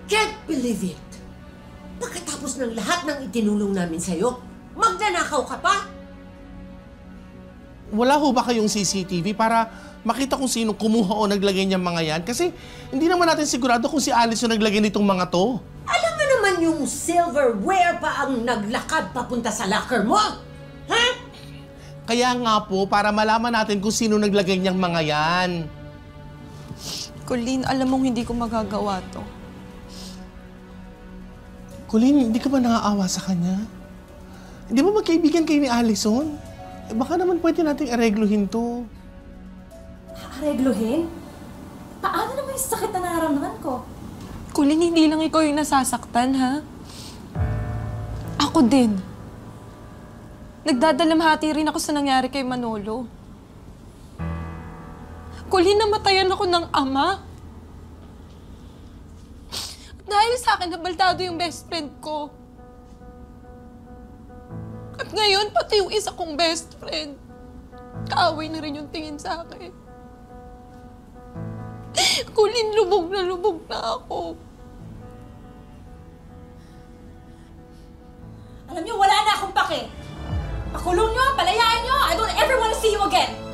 Can't believe it! Pagkatapos ng lahat ng itinulong namin sa'yo, magnanakaw ka pa? Wala ho ba kayong CCTV para makita kung sino kumuha o naglagay niyang mga yan? Kasi hindi naman natin sigurado kung si Alice yung naglagay nitong mga to. Alam mo naman yung silverware pa ang naglakad papunta sa locker mo? Ha? Kaya nga po, para malaman natin kung sino naglagay niyang mga yan. Colleen, alam mong hindi ko magagawa to. Colleen, hindi ka ba naaawa sa kanya? Hindi ba magkaibigan kayo ni Allison? Eh, baka naman pwede nating aregluhin to. Aregluhin? Paano naman yung sakit na nararamdaman ko? Colleen, hindi lang ikaw yung nasasaktan, ha? Ako din. Nagdadalamhati rin ako sa nangyari kay Manolo. Colleen, namatayan ako ng ama. Dahil sa akin, nabaldado yung best friend ko. At ngayon, pati yung isa kong best friend, kaaway na rin yung tingin sa akin. Colleen, lubog na ako. Alam niyo, wala na akong pake. Pakulong niyo, palayaan niyo. I don't ever want to see you again.